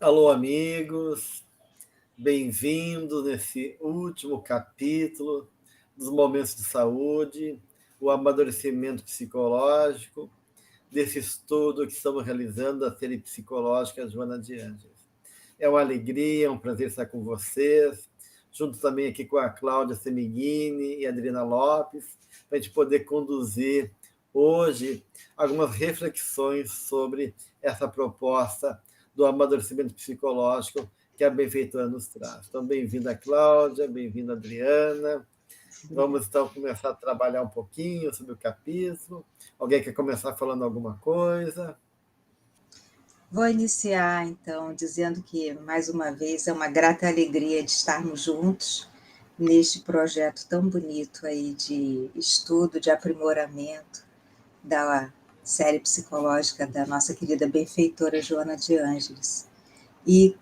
Alô, amigos, bem-vindos nesse último capítulo dos momentos de saúde, o amadurecimento psicológico, desse estudo que estamos realizando da série psicológica Joana de Ângeles. É uma alegria, é um prazer estar com vocês, junto também aqui com a Cláudia Semiguini e a Adriana Lopes, para a gente poder conduzir hoje algumas reflexões sobre essa proposta do amadurecimento psicológico que a benfeitora nos traz. Então, bem-vinda, Cláudia, bem-vinda, Adriana. Vamos, então, começar a trabalhar um pouquinho sobre o capítulo. Alguém quer começar falando alguma coisa? Vou iniciar, então, dizendo que, mais uma vez, é uma grata alegria de estarmos juntos neste projeto tão bonito aí de estudo, de aprimoramento da série psicológica da nossa querida benfeitora Joana de Ângeles. E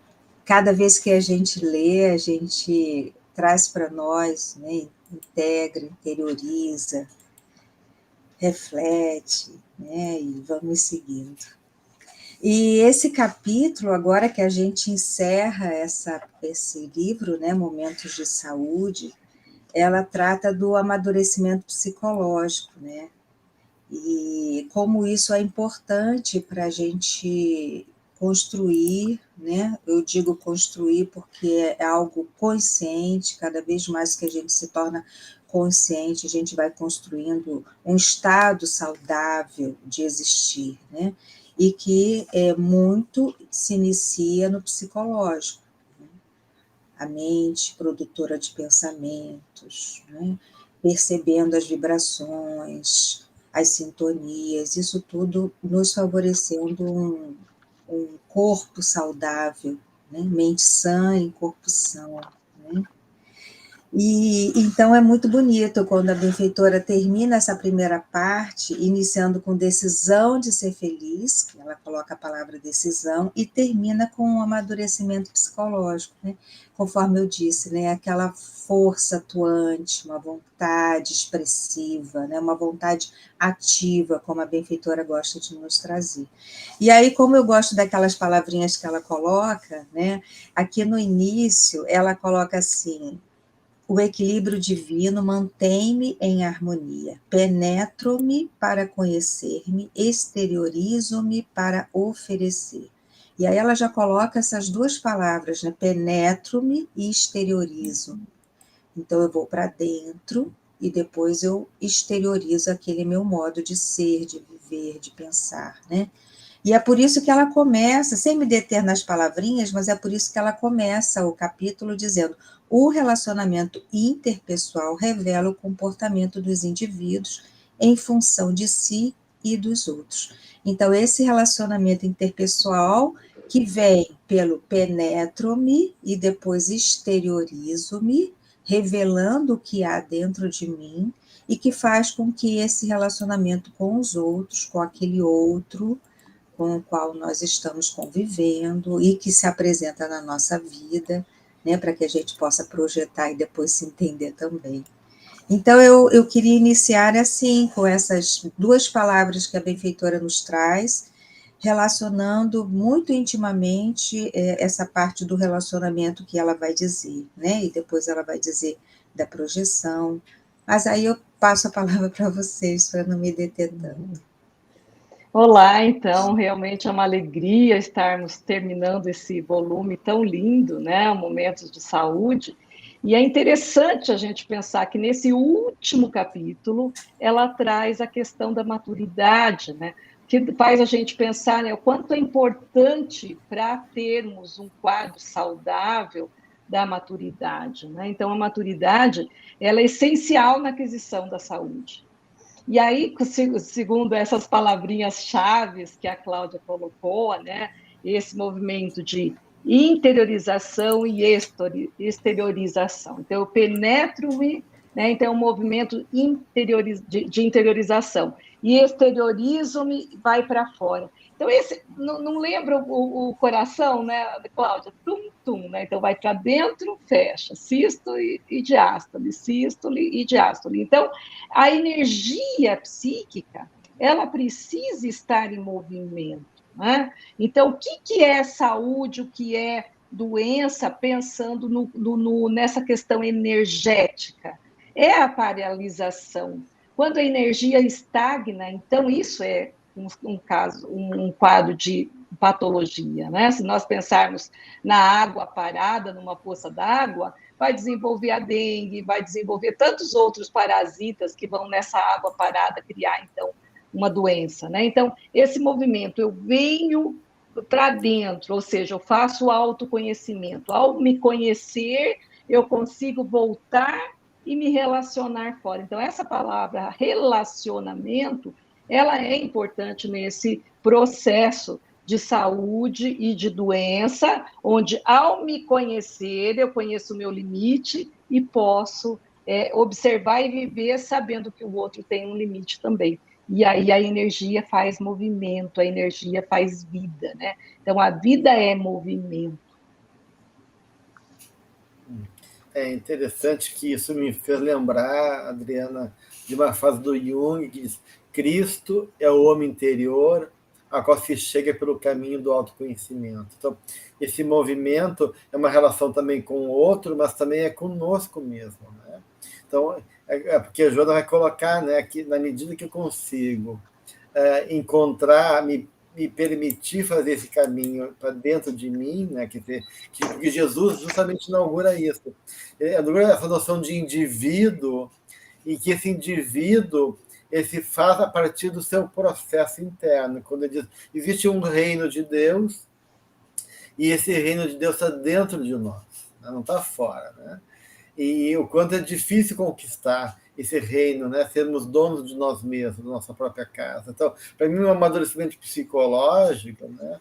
cada vez que a gente lê, a gente traz para nós, né, integra, interioriza, reflete, né, e vamos seguindo. E esse capítulo, agora que a gente encerra esse livro, né, Momentos de Saúde, ela trata do amadurecimento psicológico, né? E como isso é importante para a gente construir, né? Eu digo construir porque é algo consciente, cada vez mais que a gente se torna consciente, a gente vai construindo um estado saudável de existir, né? E que muito se inicia no psicológico, né? A mente produtora de pensamentos, né? Percebendo as vibrações, as sintonias, isso tudo nos favorecendo um corpo saudável, né? Mente sã em corpo são, né? E então é muito bonito quando a benfeitora termina essa primeira parte, iniciando com decisão de ser feliz, que ela coloca a palavra decisão, e termina com um amadurecimento psicológico, né? Conforme eu disse, né? Aquela força atuante, uma vontade expressiva, né? Uma vontade ativa, como a benfeitora gosta de nos trazer. E aí, como eu gosto daquelas palavrinhas que ela coloca, né? Aqui no início, ela coloca assim: o equilíbrio divino mantém-me em harmonia. Penetro-me para conhecer-me, exteriorizo-me para oferecer. E aí ela já coloca essas duas palavras, né? Penetro-me e exteriorizo. Então eu vou para dentro e depois eu exteriorizo aquele meu modo de ser, de viver, de pensar, né? E é por isso que ela começa, sem me deter nas palavrinhas, mas é por isso que ela começa o capítulo dizendo: o relacionamento interpessoal revela o comportamento dos indivíduos em função de si e dos outros. Então, esse relacionamento interpessoal que vem pelo penetro-me e depois exteriorizo-me, revelando o que há dentro de mim, e que faz com que esse relacionamento com os outros, com aquele outro, com o qual nós estamos convivendo e que se apresenta na nossa vida, né, para que a gente possa projetar e depois se entender também. Então, eu queria iniciar assim, com essas duas palavras que a benfeitora nos traz, relacionando muito intimamente essa parte do relacionamento que ela vai dizer, né, e depois ela vai dizer da projeção, mas aí eu passo a palavra para vocês, para não me deter tanto. Olá, então, realmente é uma alegria estarmos terminando esse volume tão lindo, né, Momentos de Saúde, e é interessante a gente pensar que nesse último capítulo ela traz a questão da maturidade, né, que faz a gente pensar, né, o quanto é importante para termos um quadro saudável da maturidade, né? Então, a maturidade, ela é essencial na aquisição da saúde. E aí, segundo essas palavrinhas-chave que a Cláudia colocou, né, esse movimento de interiorização e exteriorização. Então, eu penetro-me, né, então é um movimento de interiorização. E exteriorizo-me, vai para fora. Então, esse não lembra o coração, né, Cláudia? Tum-tum, né? Então, vai para dentro, fecha. Sístole e diástole, sístole e diástole. Então, a energia psíquica, ela precisa estar em movimento. né? Então, o que é saúde, o que é doença, pensando nessa questão energética? É a paralisação. Quando a energia estagna, então isso é um quadro de patologia, né? Se nós pensarmos na água parada, numa poça d'água, vai desenvolver a dengue, vai desenvolver tantos outros parasitas que vão nessa água parada criar, então, uma doença, né? Então, esse movimento, eu venho para dentro, ou seja, eu faço o autoconhecimento. Ao me conhecer, eu consigo voltar e me relacionar fora. Então, essa palavra relacionamento, ela é importante nesse processo de saúde e de doença, onde, ao me conhecer, eu conheço o meu limite e posso observar e viver sabendo que o outro tem um limite também. E aí a energia faz movimento, a energia faz vida, né? Então, a vida é movimento. É interessante que isso me fez lembrar, Adriana, de uma frase do Jung que diz: Cristo é o homem interior a qual se chega pelo caminho do autoconhecimento. Então, esse movimento é uma relação também com o outro, mas também é conosco mesmo, né? Então, porque a Joana vai colocar, né, que na medida que eu consigo encontrar, me permitir fazer esse caminho para dentro de mim, né? Que Jesus justamente inaugura isso. Ele inaugura essa noção de indivíduo, e que esse indivíduo se faz a partir do seu processo interno. Quando ele diz, existe um reino de Deus, e esse reino de Deus está dentro de nós, né? Não está fora, né? E o quanto é difícil conquistar esse reino, né? Sermos donos de nós mesmos, da nossa própria casa. Então, para mim, um amadurecimento psicológico, né,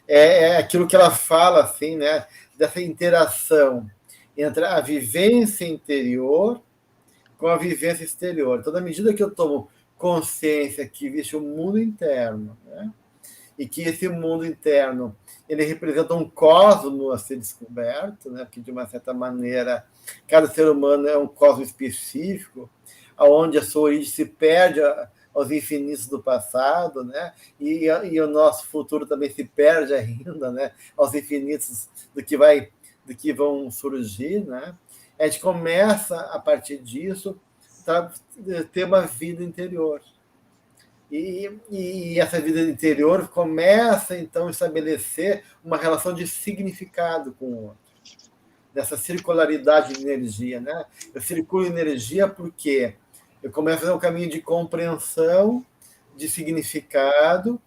é aquilo que ela fala, assim, né, dessa interação entre a vivência interior com a vivência exterior. Então, na medida que eu tomo consciência que existe um mundo interno, né, e que esse mundo interno ele representa um cosmo a ser descoberto, né? Porque, de uma certa maneira, cada ser humano é um cosmo específico, onde a sua origem se perde aos infinitos do passado, né? E o nosso futuro também se perde ainda, né? Aos infinitos do que vão surgir, né? A gente começa, a partir disso, a ter uma vida interior. E essa vida interior começa, então, a estabelecer uma relação de significado com o outro, dessa circularidade de energia, né? Eu circulo energia porque eu começo a fazer um caminho de compreensão, de significado,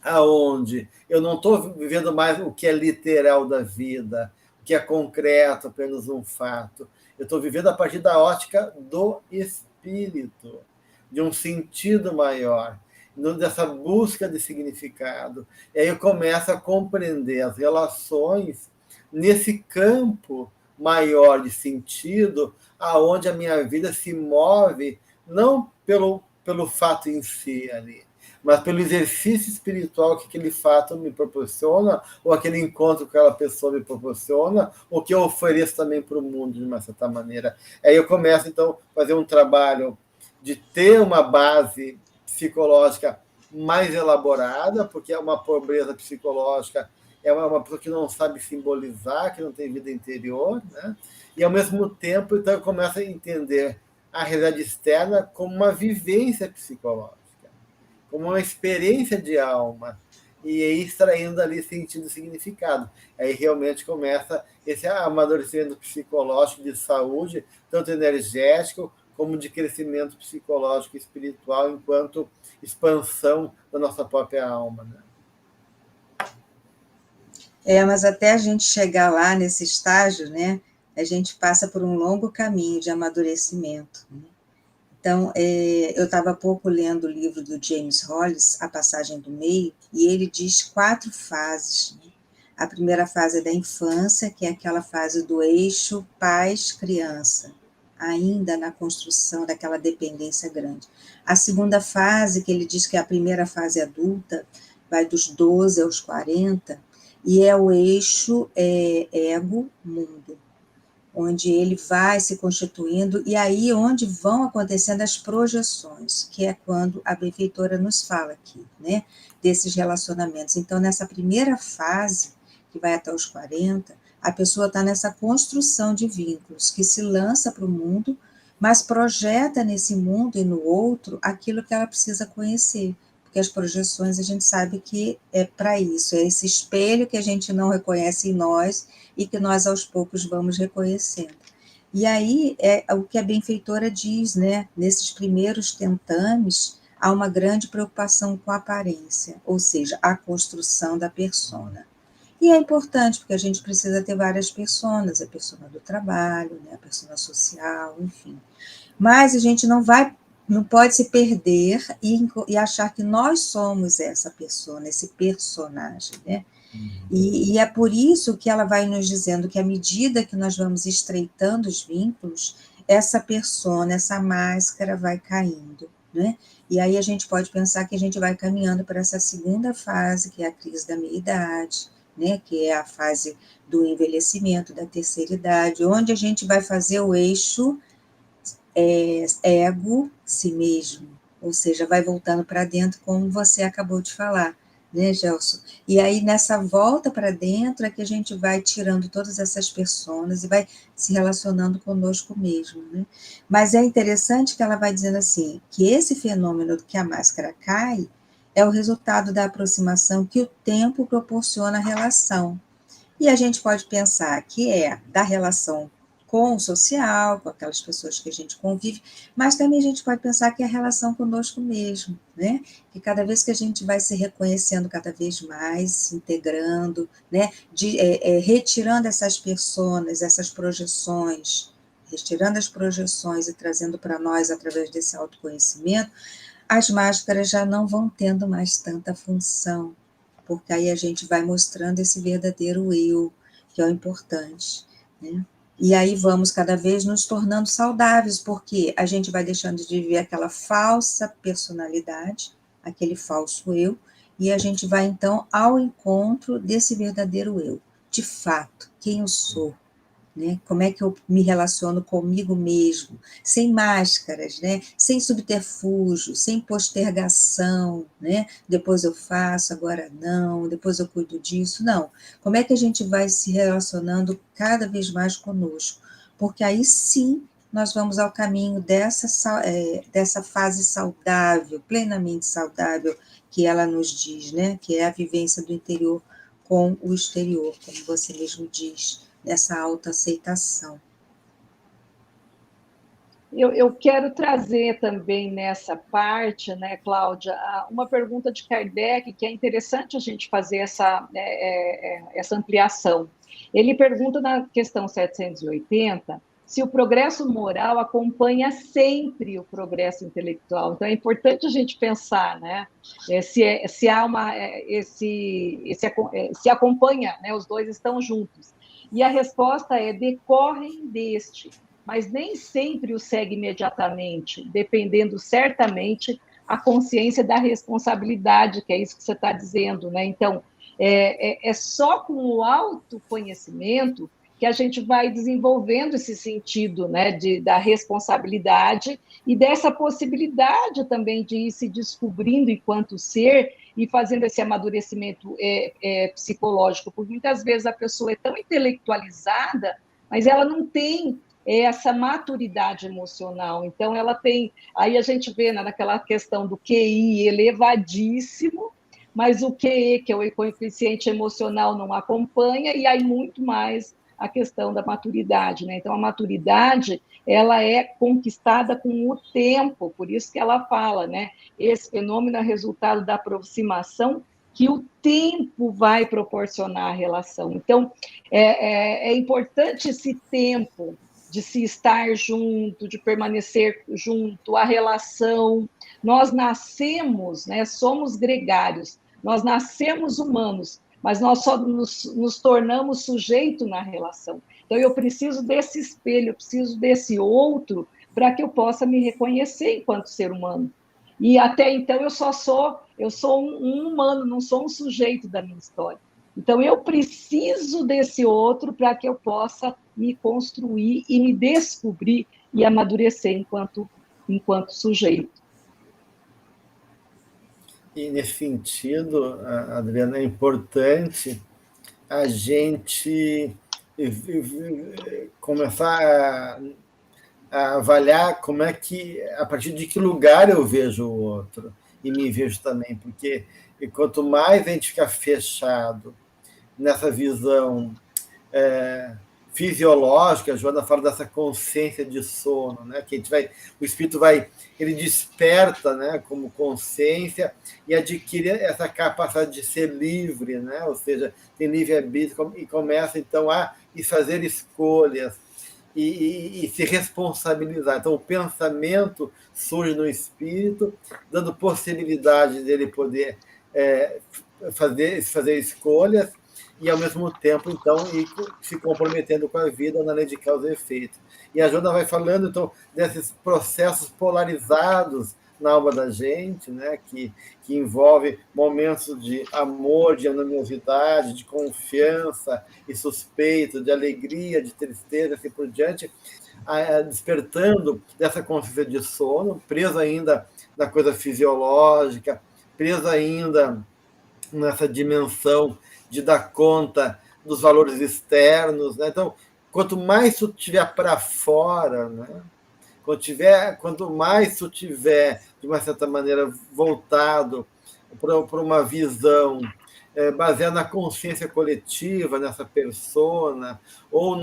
aonde eu não estou vivendo mais o que é literal da vida, o que é concreto, apenas um fato. Eu estou vivendo a partir da ótica do espírito, de um sentido maior, dessa busca de significado. E aí eu começo a compreender as relações nesse campo maior de sentido, aonde a minha vida se move, não pelo fato em si ali, mas pelo exercício espiritual que aquele fato me proporciona, ou aquele encontro que aquela pessoa me proporciona, ou que eu ofereço também para o mundo, de uma certa maneira. Aí eu começo, então, a fazer um trabalho de ter uma base psicológica mais elaborada, porque é uma pobreza psicológica, é uma pessoa que não sabe simbolizar, que não tem vida interior, né? E, ao mesmo tempo, então, eu começo a entender a realidade externa como uma vivência psicológica, como uma experiência de alma, e aí extraindo ali sentido e significado. Aí realmente começa esse amadurecimento psicológico de saúde, tanto energético como de crescimento psicológico e espiritual, enquanto expansão da nossa própria alma, né? Mas até a gente chegar lá nesse estágio, né, a gente passa por um longo caminho de amadurecimento, né? Então, eu estava há pouco lendo o livro do James Hollis, A Passagem do Meio, e ele diz 4 fases, né? A primeira fase é da infância, que é aquela fase do eixo pais-criança, ainda na construção daquela dependência grande. A segunda fase, que ele diz que é a primeira fase adulta, vai dos 12 aos 40, e é o eixo ego-mundo. onde ele vai se constituindo, e aí onde vão acontecendo as projeções, que é quando a benfeitora nos fala aqui, né, desses relacionamentos. Então, nessa primeira fase, que vai até os 40, a pessoa está nessa construção de vínculos, que se lança para o mundo, mas projeta nesse mundo e no outro aquilo que ela precisa conhecer, porque as projeções a gente sabe que é para isso, é esse espelho que a gente não reconhece em nós e que nós aos poucos vamos reconhecendo. E aí é o que a benfeitora diz, né? Nesses primeiros tentames, há uma grande preocupação com a aparência, ou seja, a construção da persona. E é importante, porque a gente precisa ter várias personas, a persona do trabalho, né, a persona social, enfim. Mas a gente não pode se perder e achar que nós somos essa persona, esse personagem, né? E é por isso que ela vai nos dizendo que à medida que nós vamos estreitando os vínculos, essa persona, essa máscara vai caindo, né? E aí a gente pode pensar que a gente vai caminhando para essa segunda fase, que é a crise da meia-idade, né? Que é a fase do envelhecimento, da terceira idade, onde a gente vai fazer o eixo ego, si mesmo, ou seja, vai voltando para dentro, como você acabou de falar, né, Gelson? E aí, nessa volta para dentro, é que a gente vai tirando todas essas personas e vai se relacionando conosco mesmo, né? Mas é interessante que ela vai dizendo assim, que esse fenômeno que a máscara cai é o resultado da aproximação que o tempo proporciona à relação. E a gente pode pensar que é da relação com o social, com aquelas pessoas que a gente convive, mas também a gente pode pensar que é a relação conosco mesmo, né? Que cada vez que a gente vai se reconhecendo cada vez mais, se integrando, né? Retirando essas personas, essas projeções, retirando as projeções e trazendo para nós, através desse autoconhecimento, as máscaras já não vão tendo mais tanta função, porque aí a gente vai mostrando esse verdadeiro eu, que é o importante, né? E aí vamos cada vez nos tornando saudáveis, porque a gente vai deixando de viver aquela falsa personalidade, aquele falso eu, e a gente vai então ao encontro desse verdadeiro eu, de fato, quem eu sou, né? Como é que eu me relaciono comigo mesmo, sem máscaras, né? Sem subterfúgio, sem postergação, né? Depois eu faço, agora não, depois eu cuido disso, não. Como é que a gente vai se relacionando cada vez mais conosco? Porque aí sim nós vamos ao caminho dessa fase saudável, plenamente saudável, que ela nos diz, né? Que é a vivência do interior com o exterior, como você mesmo diz, dessa autoaceitação. Eu quero trazer também nessa parte, né, Cláudia, uma pergunta de Kardec, que é interessante a gente fazer essa ampliação. Ele pergunta na questão 780 se o progresso moral acompanha sempre o progresso intelectual. Então, é importante a gente pensar, né, se há se acompanha, né, os dois estão juntos. E a resposta é: decorrem deste, mas nem sempre o segue imediatamente, dependendo certamente a consciência da responsabilidade, que é isso que você está dizendo, né? Então, é só com o autoconhecimento que a gente vai desenvolvendo esse sentido, né, da responsabilidade e dessa possibilidade também de ir se descobrindo enquanto ser e fazendo esse amadurecimento psicológico, porque muitas vezes a pessoa é tão intelectualizada, mas ela não tem essa maturidade emocional. Então, ela tem... Aí a gente vê, né, naquela questão do QI elevadíssimo, mas o QE, que é o coeficiente emocional, não acompanha, e aí muito mais a questão da maturidade, né? Então, a maturidade, ela é conquistada com o tempo, por isso que ela fala, né? Esse fenômeno é resultado da aproximação que o tempo vai proporcionar a relação. Então, é importante esse tempo de se estar junto, de permanecer junto, a relação. Nós nascemos, né, somos gregários, nós nascemos humanos, mas nós só nos tornamos sujeito na relação. Então, eu preciso desse espelho, eu preciso desse outro para que eu possa me reconhecer enquanto ser humano. E até então eu sou um humano, não sou um sujeito da minha história. Então, eu preciso desse outro para que eu possa me construir e me descobrir e amadurecer enquanto sujeito. E, nesse sentido, Adriana, é importante a gente começar a avaliar como é que, a partir de que lugar eu vejo o outro e me vejo também, porque quanto mais a gente fica fechado nessa visão fisiológica, a Joana fala dessa consciência de sono, né? Que a gente vai, o espírito vai, ele desperta, né? Como consciência e adquire essa capacidade de ser livre, né? Ou seja, tem livre arbítrio e começa então a fazer escolhas e se responsabilizar. Então, o pensamento surge no espírito, dando possibilidade dele poder fazer escolhas e, ao mesmo tempo, então, ir se comprometendo com a vida na lei de causa e efeito. E a Joana vai falando, então, desses processos polarizados na alma da gente, né, que envolve momentos de amor, de animosidade, de confiança e suspeito, de alegria, de tristeza, assim por diante, despertando dessa consciência de sono, preso ainda na coisa fisiológica, preso ainda nessa dimensão de dar conta dos valores externos, né? Então, quanto mais tu tiver para fora, né? Quanto mais tu tiver, de uma certa maneira, voltado para uma visão baseada na consciência coletiva, nessa persona, ou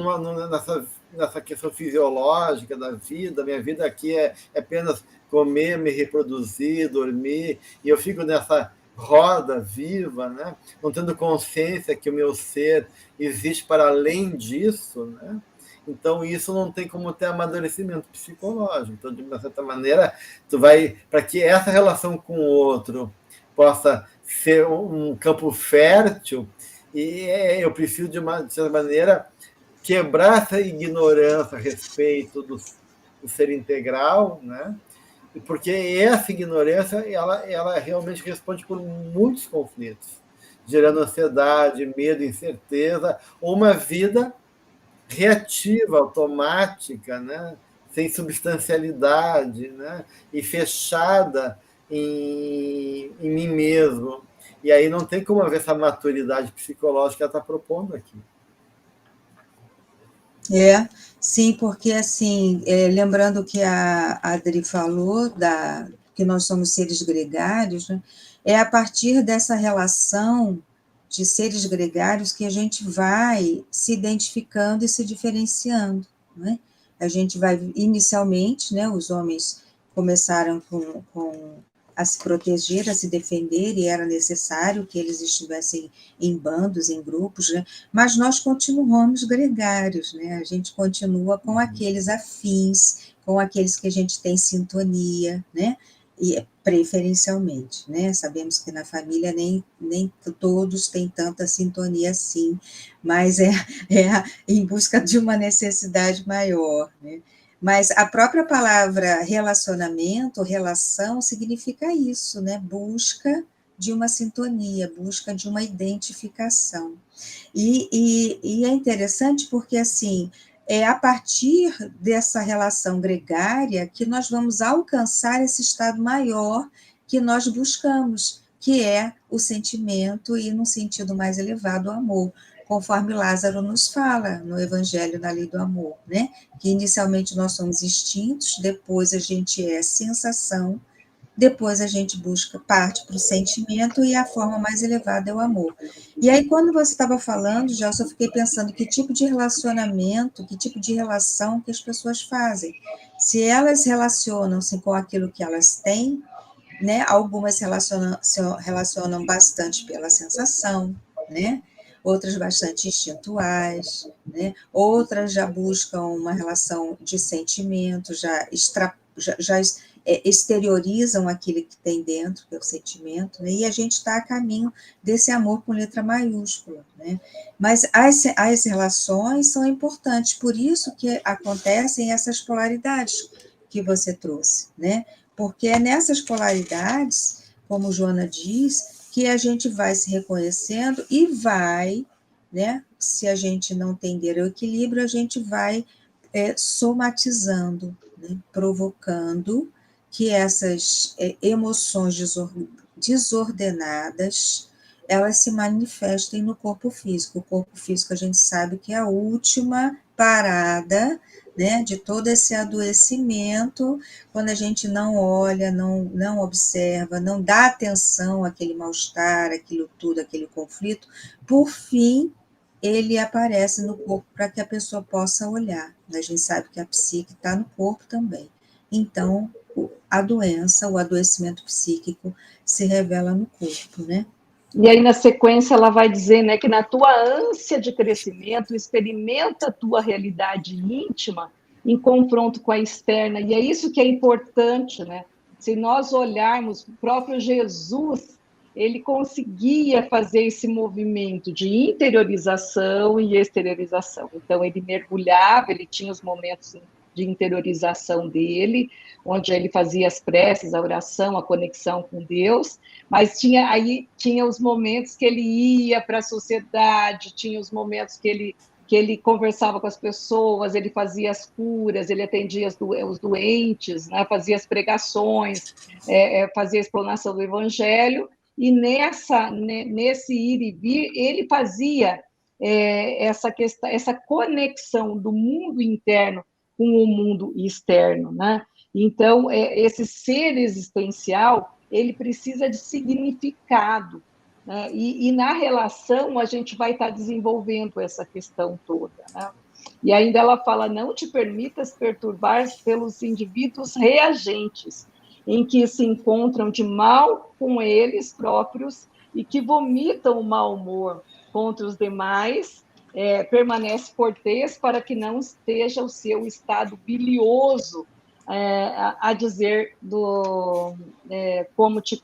nessa questão fisiológica da vida, minha vida aqui é apenas comer, me reproduzir, dormir, e eu fico nessa roda viva, né? Não tendo consciência que o meu ser existe para além disso, né? Então, isso não tem como ter amadurecimento psicológico. Então, de uma certa maneira, tu vai, para que essa relação com o outro possa ser um campo fértil, e eu preciso, de certa maneira, quebrar essa ignorância a respeito do ser integral, né? Porque essa ignorância, ela realmente responde por muitos conflitos, gerando ansiedade, medo, incerteza, ou uma vida reativa, automática, né? Sem substancialidade, né? E fechada em mim mesmo. E aí não tem como haver essa maturidade psicológica que ela está propondo aqui. Sim, porque assim, lembrando que a Adri falou, que nós somos seres gregários, né? É a partir dessa relação de seres gregários que a gente vai se identificando e se diferenciando, né? A gente vai, inicialmente, né, os homens começaram a se proteger, a se defender, e era necessário que eles estivessem em bandos, em grupos, né? Mas nós continuamos gregários, né? A gente continua com aqueles afins, com aqueles que a gente tem sintonia, né? E preferencialmente, né? Sabemos que na família nem todos têm tanta sintonia assim, mas é em busca de uma necessidade maior, né? Mas a própria palavra relacionamento, relação, significa isso, né? Busca de uma sintonia, busca de uma identificação. E é interessante porque, assim, é a partir dessa relação gregária que nós vamos alcançar esse estado maior que nós buscamos, que é o sentimento e, num sentido mais elevado, o amor, conforme Lázaro nos fala no Evangelho da Lei do Amor, né? Que inicialmente nós somos instintos, depois a gente é sensação, depois a gente parte para o sentimento e a forma mais elevada é o amor. E aí, quando você estava falando, já eu fiquei pensando que tipo de relacionamento, que tipo de relação que as pessoas fazem. Se elas relacionam-se com aquilo que elas têm, né? Algumas se relacionam bastante pela sensação, né? Outras bastante instintuais, né? Outras já buscam uma relação de sentimento, já exteriorizam aquilo que tem dentro, que é o sentimento, né? E a gente está a caminho desse amor com letra maiúscula, né? Mas as relações são importantes, por isso que acontecem essas polaridades que você trouxe, né? Porque é nessas polaridades, como Joana diz, que a gente vai se reconhecendo e vai, né? Se a gente não tender o equilíbrio, a gente vai somatizando, né? Provocando que essas emoções desordenadas elas se manifestem no corpo físico. O corpo físico a gente sabe que é a última parada, né, de todo esse adoecimento, quando a gente não olha, não observa, não dá atenção àquele mal-estar, aquilo tudo, aquele conflito, por fim, ele aparece no corpo para que a pessoa possa olhar. A gente sabe que a psique está no corpo também. Então, a doença, o adoecimento psíquico se revela no corpo, né? E aí, na sequência, ela vai dizer, né, que na tua ânsia de crescimento, experimenta a tua realidade íntima em confronto com a externa. E é isso que é importante, né? Se nós olharmos, o próprio Jesus, ele conseguia fazer esse movimento de interiorização e exteriorização. Então, ele mergulhava, ele tinha os momentos de interiorização dele, onde ele fazia as preces, a oração, a conexão com Deus, mas tinha os momentos que ele ia para a sociedade, tinha os momentos que ele conversava com as pessoas, ele fazia as curas, ele atendia os doentes, né, fazia as pregações, fazia a explanação do evangelho, e nesse ir e vir, ele fazia essa conexão do mundo interno com o mundo externo, né? Então, esse ser existencial, ele precisa de significado, né? E na relação, a gente vai estar desenvolvendo essa questão toda, né? E ainda ela fala, não te permitas perturbar pelos indivíduos reagentes, em que se encontram de mal com eles próprios e que vomitam o mau humor contra os demais, permanece cortês para que não esteja o seu estado bilioso a dizer como te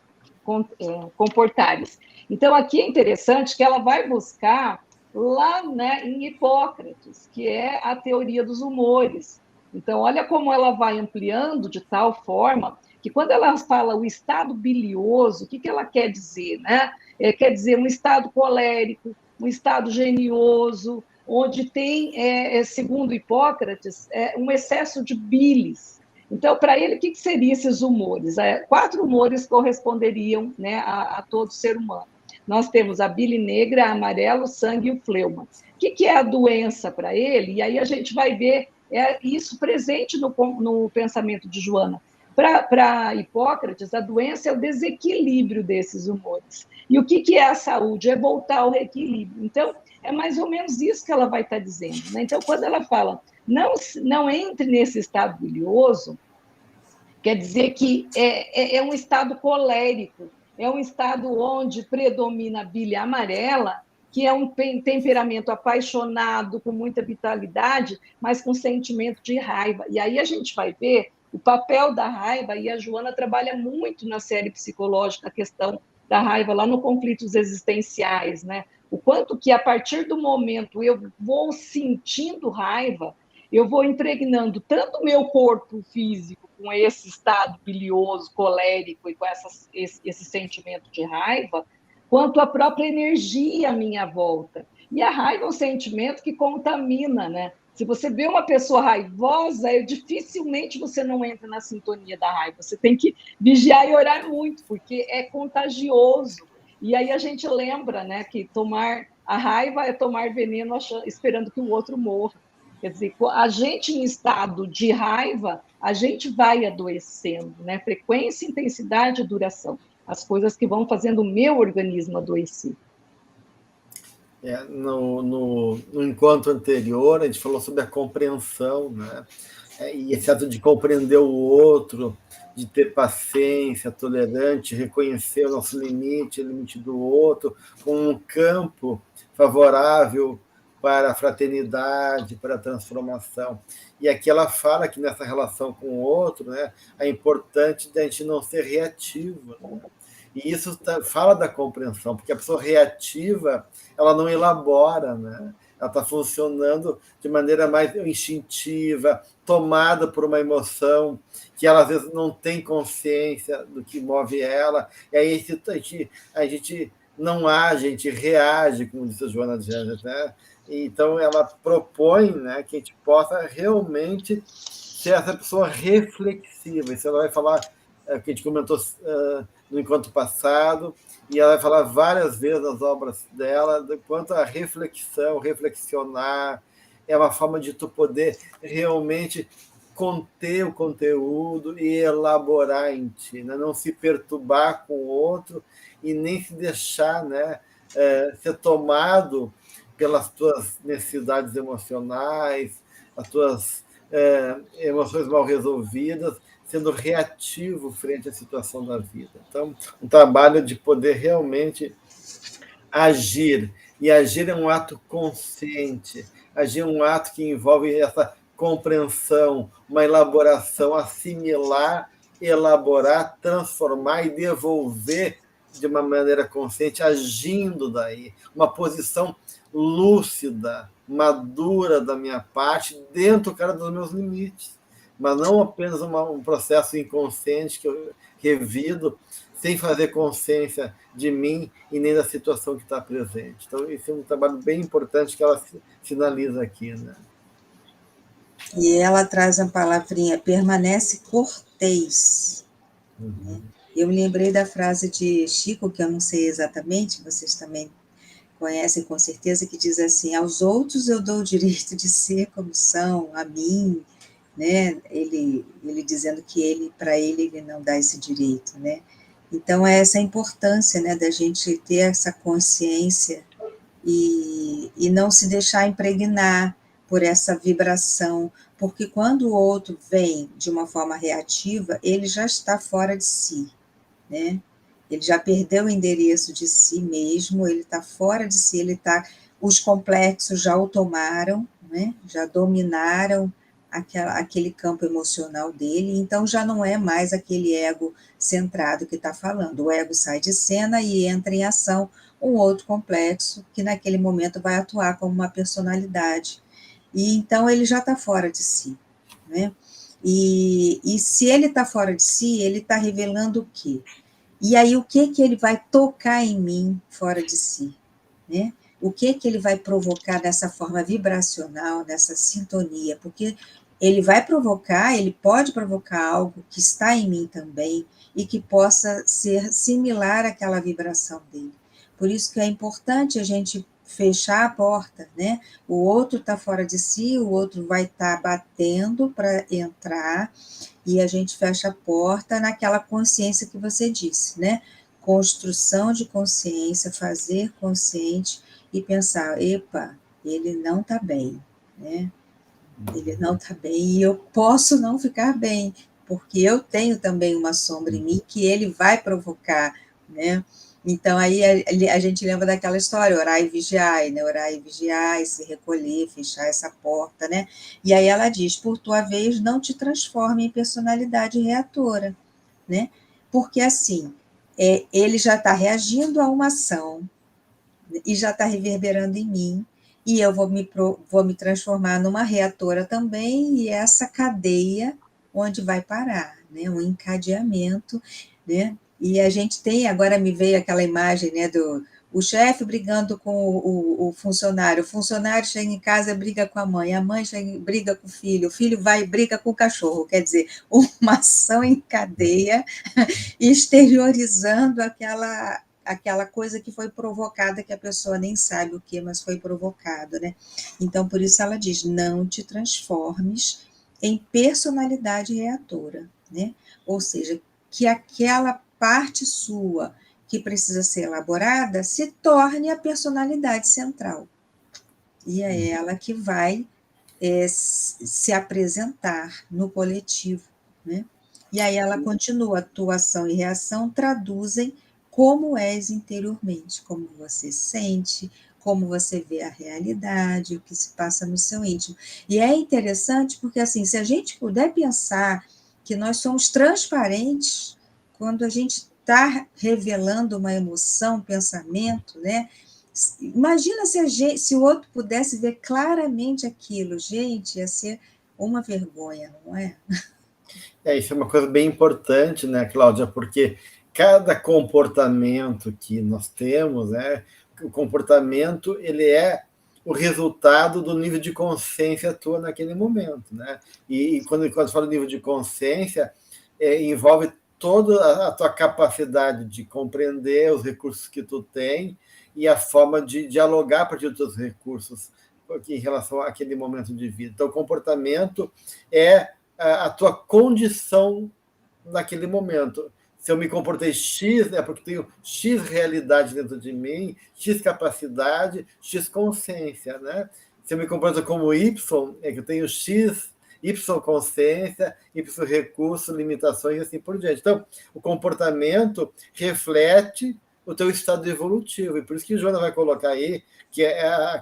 comportares. Então, aqui é interessante que ela vai buscar lá, né, em Hipócrates, que é a teoria dos humores. Então, olha como ela vai ampliando de tal forma que quando ela fala o estado bilioso, o que ela quer dizer? Né? Quer dizer um estado colérico, um estado genioso, onde tem, segundo Hipócrates, um excesso de bilis. Então, para ele, o que seriam esses humores? 4 humores corresponderiam, né, a todo ser humano. Nós temos a bile negra, a amarelo, o sangue e o fleuma. O que é a doença para ele? E aí a gente vai ver isso presente no pensamento de Joana. Para Hipócrates, a doença é o desequilíbrio desses humores. E o que é a saúde? É voltar ao equilíbrio. Então, é mais ou menos isso que ela vai estar dizendo, né? Então, quando ela fala, não entre nesse estado bilioso, quer dizer que é um estado colérico, é um estado onde predomina a bile amarela, que é um temperamento apaixonado, com muita vitalidade, mas com sentimento de raiva. E aí a gente vai ver o papel da raiva, e a Joana trabalha muito na série psicológica a questão da raiva, lá no Conflitos Existenciais, né? O quanto que, a partir do momento eu vou sentindo raiva, eu vou impregnando tanto o meu corpo físico com esse estado bilioso, colérico e com esse sentimento de raiva, quanto a própria energia à minha volta. E a raiva é um sentimento que contamina, né? Se você vê uma pessoa raivosa, dificilmente você não entra na sintonia da raiva. Você tem que vigiar e orar muito, porque é contagioso. E aí a gente lembra, né, que a raiva é tomar veneno esperando que o outro morra. Quer dizer, a gente em estado de raiva, a gente vai adoecendo, né? Frequência, intensidade e duração. As coisas que vão fazendo o meu organismo adoecer. No encontro anterior, a gente falou sobre a compreensão, né? E esse ato de compreender o outro, de ter paciência, tolerante, reconhecer o nosso limite, o limite do outro, com um campo favorável para a fraternidade, para a transformação. E aqui ela fala que nessa relação com o outro, né, é importante a gente não ser reativo, né? E isso fala da compreensão, porque a pessoa reativa, ela não elabora, né? ela está funcionando de maneira mais instintiva, tomada por uma emoção que ela às vezes não tem consciência do que move ela, e aí a gente não age, a gente reage, como disse a Joana de Anjos, né? Então, ela propõe, né, que a gente possa realmente ser essa pessoa reflexiva. Isso ela vai falar, que a gente comentou no encontro passado, e ela vai falar várias vezes nas obras dela, do quanto a reflexão, reflexionar, é uma forma de tu poder realmente conter o conteúdo e elaborar em ti, né? Não se perturbar com o outro e nem se deixar, né, ser tomado pelas tuas necessidades emocionais, as tuas emoções mal resolvidas, sendo reativo frente à situação da vida. Então, um trabalho de poder realmente agir, e agir é um ato consciente, agir é um ato que envolve essa compreensão, uma elaboração, assimilar, elaborar, transformar e devolver de uma maneira consciente, agindo daí, uma posição lúcida, madura da minha parte, dentro, cara, dos meus limites, mas não apenas um processo inconsciente que eu revido, sem fazer consciência de mim e nem da situação que está presente. Então, esse é um trabalho bem importante que ela finaliza aqui, né? E ela traz a palavrinha, permanece cortês. Né? Eu me lembrei da frase de Chico, que eu não sei exatamente, vocês também conhecem com certeza, que diz assim: aos outros eu dou o direito de ser como são, a mim, né? Ele dizendo que para ele não dá esse direito, né? Então, é essa importância, né, da gente ter essa consciência e não se deixar impregnar por essa vibração, porque quando o outro vem de uma forma reativa, ele já está fora de si, né? Ele já perdeu o endereço de si mesmo, ele está fora de si, os complexos já o tomaram, né? Já dominaram aquele campo emocional dele, então já não é mais aquele ego centrado que está falando. O ego sai de cena e entra em ação um outro complexo que naquele momento vai atuar como uma personalidade. E então ele já está fora de si, né? E se ele está fora de si, ele está revelando o quê? E aí o que ele vai tocar em mim fora de si, né? O que ele vai provocar dessa forma vibracional, dessa sintonia? Porque ele pode provocar algo que está em mim também e que possa ser similar àquela vibração dele. Por isso que é importante a gente fechar a porta, né? O outro está fora de si, o outro vai estar batendo para entrar, e a gente fecha a porta naquela consciência que você disse, né? Construção de consciência, fazer consciente e pensar, epa, ele não está bem, né? Ele não está bem e eu posso não ficar bem, porque eu tenho também uma sombra em mim que ele vai provocar, né? Então, aí a gente lembra daquela história, orar e vigiar, né? Orar e vigiar, e se recolher, fechar essa porta, né? E aí ela diz, por tua vez, não te transforme em personalidade reatora, né? Porque, assim, ele já está reagindo a uma ação e já está reverberando em mim, e eu vou me transformar numa reatora também, e essa cadeia onde vai parar, né? Um encadeamento, né? E a gente tem, agora me veio aquela imagem, né, o chefe brigando com o funcionário chega em casa e briga com a mãe chega e briga com o filho vai e briga com o cachorro, quer dizer, uma ação em cadeia, exteriorizando aquela coisa que foi provocada, que a pessoa nem sabe o que, mas foi provocado, né? Então, por isso ela diz, não te transformes em personalidade reatora, né? Ou seja, que aquela parte sua que precisa ser elaborada se torne a personalidade central. E é ela que vai se apresentar no coletivo, né? E aí ela continua, tua ação e reação traduzem como és interiormente, como você sente, como você vê a realidade, o que se passa no seu íntimo. E é interessante porque, assim, se a gente puder pensar que nós somos transparentes, quando a gente está revelando uma emoção, um pensamento, né? Imagina se o outro pudesse ver claramente aquilo, gente, ia ser uma vergonha, não é? Isso é uma coisa bem importante, né, Cláudia? Porque cada comportamento que nós temos, né, o comportamento ele é o resultado do nível de consciência tua naquele momento, né? E quando fala nível de consciência, envolve toda a tua capacidade de compreender os recursos que tu tem e a forma de dialogar a partir dos teus recursos em relação àquele momento de vida. Então, o comportamento é a tua condição naquele momento. Se eu me comportei X, é porque tenho X realidade dentro de mim, X capacidade, X consciência, né? Se eu me comporto como Y, é que eu tenho X, Y consciência, Y recurso, limitações e assim por diante. Então, o comportamento reflete o teu estado evolutivo. E por isso que o Joana vai colocar aí que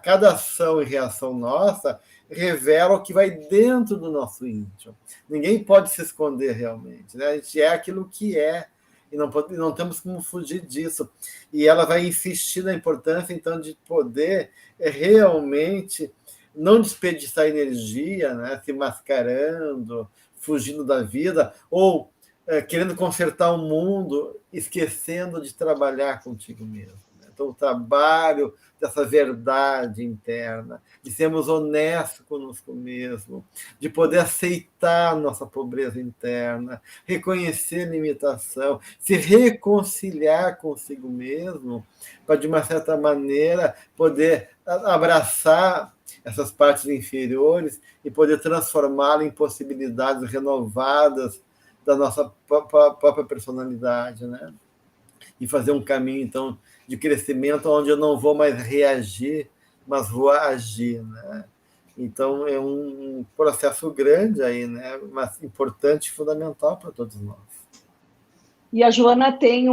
cada ação e reação nossa revela o que vai dentro do nosso íntimo. Ninguém pode se esconder realmente, né? A gente é aquilo que é e não temos como fugir disso. E ela vai insistir na importância, então, de poder realmente não desperdiçar energia, né? Se mascarando, fugindo da vida, ou querendo consertar o mundo, esquecendo de trabalhar contigo mesmo. Então, o trabalho dessa verdade interna, de sermos honestos conosco mesmo, de poder aceitar nossa pobreza interna, reconhecer limitação, se reconciliar consigo mesmo, para, de uma certa maneira, poder abraçar essas partes inferiores e poder transformá-las em possibilidades renovadas da nossa própria personalidade, né? E fazer um caminho, então, de crescimento onde eu não vou mais reagir, mas vou agir, né? Então, é um processo grande aí, né? Mas importante e fundamental para todos nós. E a Joana tem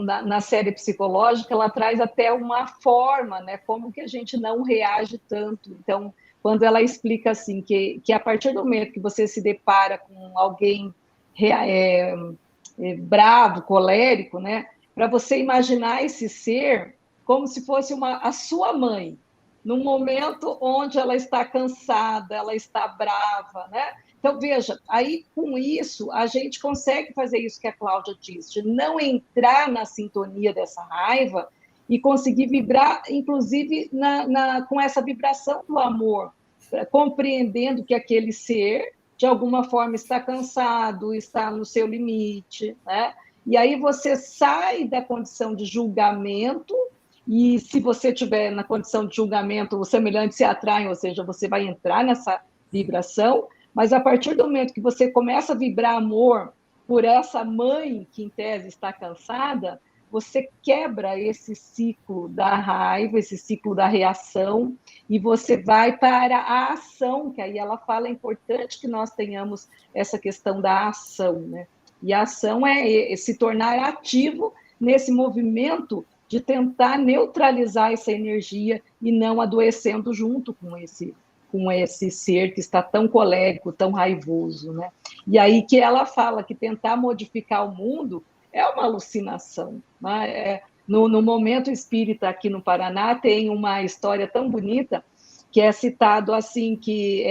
na série psicológica, ela traz até uma forma, né? Como que a gente não reage tanto. Então, quando ela explica assim, que a partir do momento que você se depara com alguém bravo, colérico, né? Para você imaginar esse ser como se fosse a sua mãe, num momento onde ela está cansada, ela está brava, né? Então, veja, aí com isso, a gente consegue fazer isso que a Cláudia disse, de não entrar na sintonia dessa raiva e conseguir vibrar, inclusive, com essa vibração do amor, compreendendo que aquele ser, de alguma forma, está cansado, está no seu limite, né? E aí você sai da condição de julgamento, e se você estiver na condição de julgamento, os semelhantes se atraem, ou seja, você vai entrar nessa vibração, mas a partir do momento que você começa a vibrar amor por essa mãe que, em tese, está cansada, você quebra esse ciclo da raiva, esse ciclo da reação, e você vai para a ação, que aí ela fala, é importante que nós tenhamos essa questão da ação, né? E a ação é se tornar ativo nesse movimento de tentar neutralizar essa energia e não adoecendo junto com esse ser que está tão colérico, tão raivoso, né? E aí que ela fala que tentar modificar o mundo é uma alucinação, né? No momento espírita aqui no Paraná tem uma história tão bonita que é citado assim que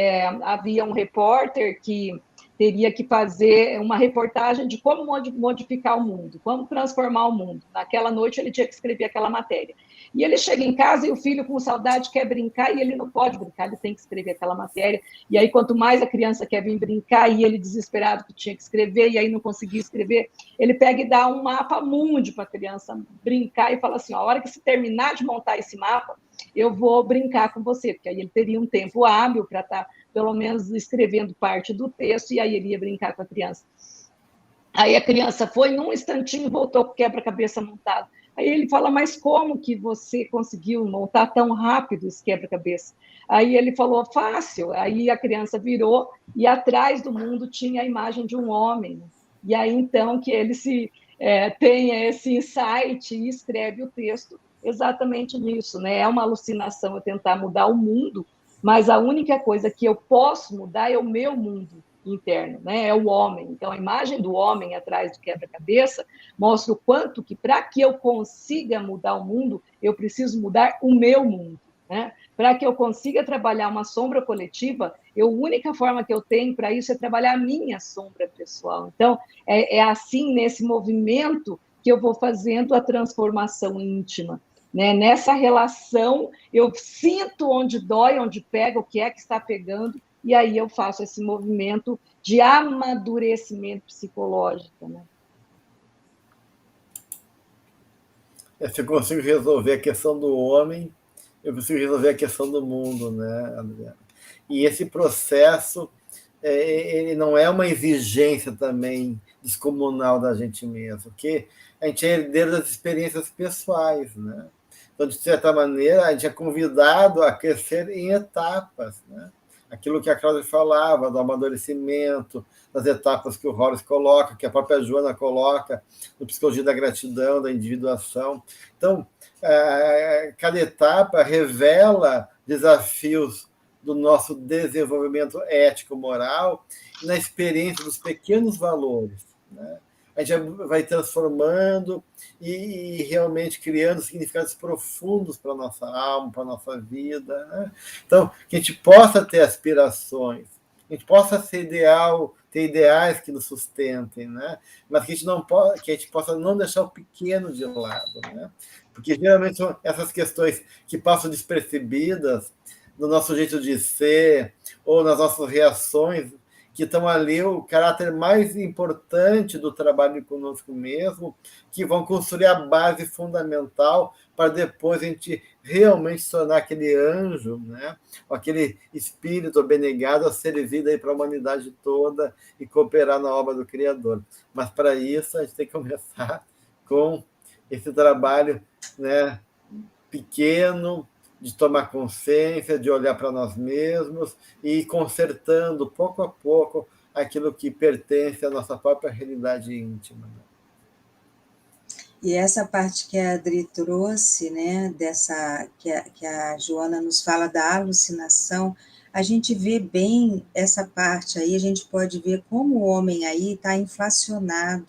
havia um repórter que teria que fazer uma reportagem de como modificar o mundo, como transformar o mundo. Naquela noite ele tinha que escrever aquela matéria. E ele chega em casa e o filho com saudade quer brincar e ele não pode brincar, ele tem que escrever aquela matéria. E aí quanto mais a criança quer vir brincar e ele desesperado que tinha que escrever e aí não conseguia escrever, ele pega e dá um mapa mundi para a criança brincar e fala assim, a hora que se terminar de montar esse mapa, eu vou brincar com você, porque aí ele teria um tempo hábil para estar pelo menos escrevendo parte do texto, e aí ele ia brincar com a criança. Aí a criança foi, num instantinho, voltou com o quebra-cabeça montado. Aí ele fala, mas como que você conseguiu montar tão rápido esse quebra-cabeça? Aí ele falou, fácil. Aí a criança virou, e atrás do mundo tinha a imagem de um homem. E aí, então, que ele tem esse insight e escreve o texto exatamente nisso, né? É uma alucinação eu tentar mudar o mundo, mas a única coisa que eu posso mudar é o meu mundo. interno, né? É o homem. Então, a imagem do homem atrás do quebra-cabeça mostra o quanto que, para que eu consiga mudar o mundo, eu preciso mudar o meu mundo, né? Para que eu consiga trabalhar uma sombra coletiva, a única forma que eu tenho para isso é trabalhar a minha sombra pessoal. Então, é assim, nesse movimento, que eu vou fazendo a transformação íntima. Né? Nessa relação, eu sinto onde dói, onde pega, o que é que está pegando, e aí eu faço esse movimento de amadurecimento psicológico. Né? Se eu consigo resolver a questão do homem, eu consigo resolver a questão do mundo, né, Adriana? E esse processo, ele não é uma exigência também descomunal da gente mesmo, porque a gente é herdeiro das experiências pessoais, né? Então, de certa maneira, a gente é convidado a crescer em etapas, né? Aquilo que a Cláudia falava, do amadurecimento, das etapas que o Horace coloca, que a própria Joana coloca, no Psicologia da Gratidão, da individuação. Então, cada etapa revela desafios do nosso desenvolvimento ético-moral na experiência dos pequenos valores, né? A gente vai transformando e realmente criando significados profundos para a nossa alma, para a nossa vida, né? Então, que a gente possa ter aspirações, que a gente possa ser ideal, ter ideais que nos sustentem, né? Mas que a gente possa não deixar o pequeno de lado, né? Porque geralmente são essas questões que passam despercebidas no nosso jeito de ser ou nas nossas reações, que estão ali o caráter mais importante do trabalho conosco mesmo, que vão construir a base fundamental para depois a gente realmente se tornar aquele anjo, né? Aquele espírito abnegado a servir aí para a humanidade toda e cooperar na obra do Criador. Mas para isso a gente tem que começar com esse trabalho, né, pequeno, de tomar consciência, de olhar para nós mesmos e ir consertando pouco a pouco aquilo que pertence à nossa própria realidade íntima. E essa parte que a Adri trouxe, né, que a Joana nos fala da alucinação, a gente vê bem essa parte aí, a gente pode ver como o homem aí está inflacionado,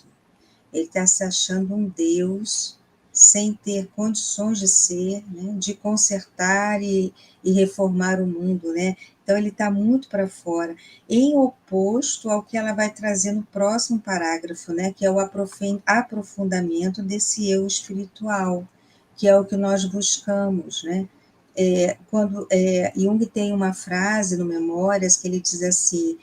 ele está se achando um Deus, sem ter condições de ser, né, de consertar e reformar o mundo, né? Então, ele está muito para fora, em oposto ao que ela vai trazer no próximo parágrafo, né, que é o aprofundamento desse eu espiritual, que é o que nós buscamos, né? Jung tem uma frase no Memórias que ele diz assim,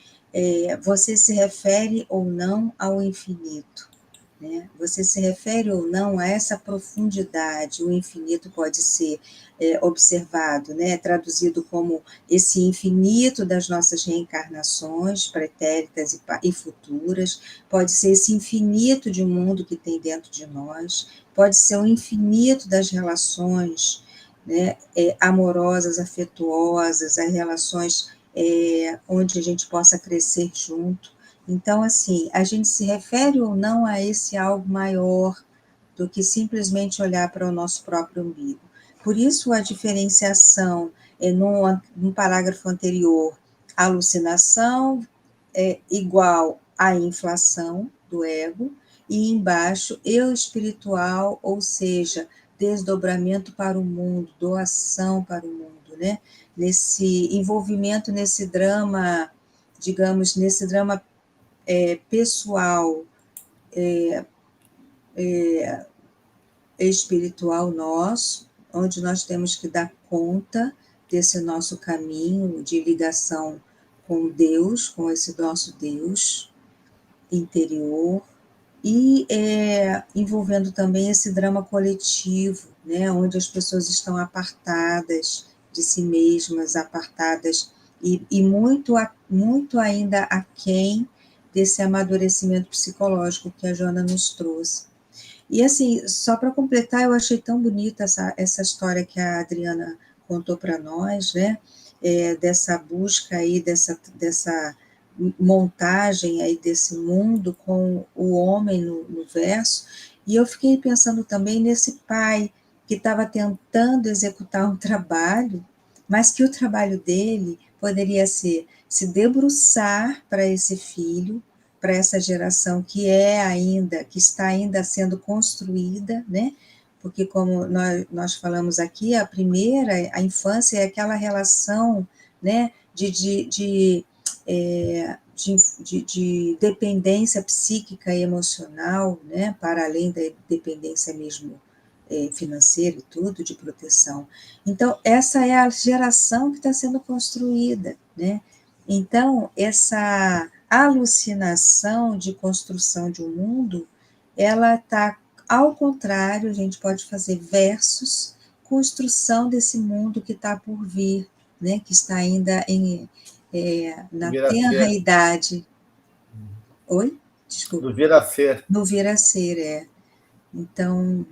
você se refere ou não ao infinito? Né? Você se refere ou não a essa profundidade, o infinito pode ser observado, né? Traduzido como esse infinito das nossas reencarnações pretéritas e futuras, pode ser esse infinito de um mundo que tem dentro de nós, pode ser o infinito das relações, né? Amorosas, afetuosas, as relações onde a gente possa crescer junto. Então, assim, a gente se refere ou não a esse algo maior do que simplesmente olhar para o nosso próprio umbigo. Por isso, a diferenciação no parágrafo anterior, alucinação é igual à inflação do ego, e embaixo, eu espiritual, ou seja, desdobramento para o mundo, doação para o mundo, né? Nesse envolvimento nesse drama, digamos, nesse drama pessoal, espiritual nosso, onde nós temos que dar conta desse nosso caminho de ligação com Deus, com esse nosso Deus interior, e envolvendo também esse drama coletivo, né, onde as pessoas estão apartadas de si mesmas, apartadas e muito ainda aquém desse amadurecimento psicológico que a Joana nos trouxe. E assim, só para completar, eu achei tão bonita essa história que a Adriana contou para nós, né? Dessa busca aí, dessa montagem aí desse mundo com o homem no verso, e eu fiquei pensando também nesse pai que estava tentando executar um trabalho, mas que o trabalho dele poderia ser se debruçar para esse filho, para essa geração que está ainda sendo construída, né? Porque como nós falamos aqui, a infância é aquela relação, né, de dependência psíquica e emocional, né, para além da dependência mesmo financeira e tudo, de proteção. Então, essa é a geração que está sendo construída, né? Então, essa alucinação de construção de um mundo, ela está, ao contrário, a gente pode fazer versus construção desse mundo que está por vir, né? Que está ainda na tenra idade. Oi? Desculpa. Do vir a ser. No vir a ser, Então,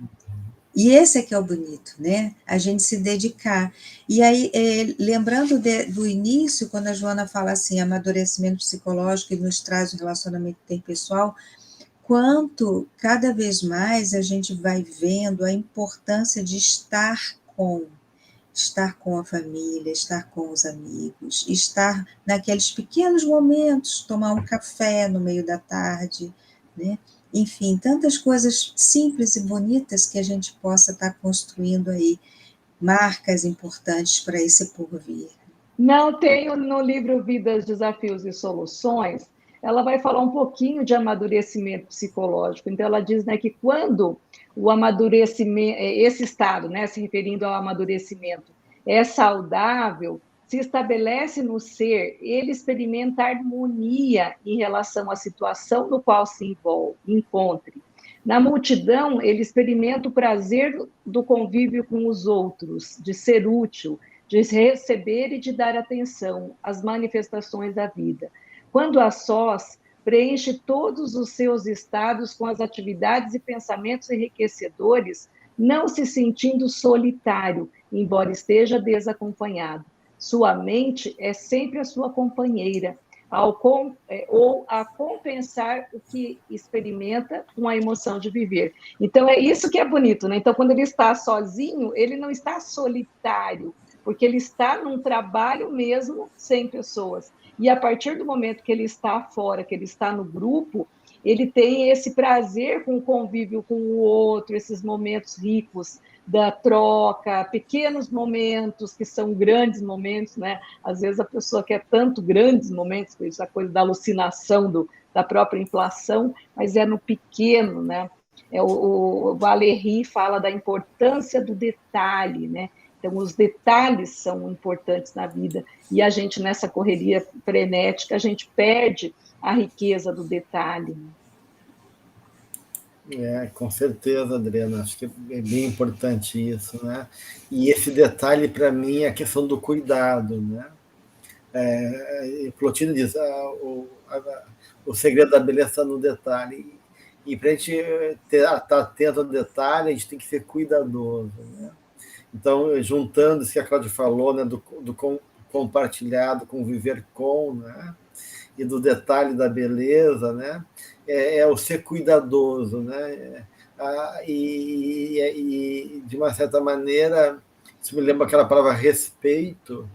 e esse é que é o bonito, né? A gente se dedicar. E aí, lembrando do início, quando a Joana fala assim, amadurecimento psicológico e nos traz o relacionamento interpessoal, quanto cada vez mais a gente vai vendo a importância de estar com a família, estar com os amigos, estar naqueles pequenos momentos, tomar um café no meio da tarde, né? Enfim, tantas coisas simples e bonitas que a gente possa estar construindo aí, marcas importantes para esse porvir. Não, tenho no livro Vidas, Desafios e Soluções, ela vai falar um pouquinho de amadurecimento psicológico. Então, ela diz, né, que quando o amadurecimento, esse estado, né, se referindo ao amadurecimento, é saudável, se estabelece no ser, ele experimenta harmonia em relação à situação no qual se encontre. Na multidão, ele experimenta o prazer do convívio com os outros, de ser útil, de receber e de dar atenção às manifestações da vida. Quando a sós, preenche todos os seus estados com as atividades e pensamentos enriquecedores, não se sentindo solitário, embora esteja desacompanhado. Sua mente é sempre a sua companheira, ou a compensar o que experimenta com a emoção de viver. Então, é isso que é bonito, né? Então, quando ele está sozinho, ele não está solitário, porque ele está num trabalho mesmo sem pessoas. E a partir do momento que ele está fora, que ele está no grupo, ele tem esse prazer com o convívio com o outro, esses momentos ricos da troca, pequenos momentos que são grandes momentos, né? Às vezes a pessoa quer tanto grandes momentos, isso é a coisa da alucinação da própria inflação, mas é no pequeno, né? O Valéry fala da importância do detalhe, né? Então, os detalhes são importantes na vida, e a gente, nessa correria frenética, a gente perde a riqueza do detalhe. Com certeza, Adriana, acho que é bem importante isso, né? E esse detalhe, para mim, é a questão do cuidado, né? Plotino diz, o segredo da beleza está no detalhe, e para a gente estar atento ao detalhe, a gente tem que ser cuidadoso, né? Então, juntando isso que a Cláudia falou, né, do compartilhado, conviver com, né, e do detalhe da beleza, né, é o ser cuidadoso, né, e de uma certa maneira, isso me lembra aquela palavra respeito,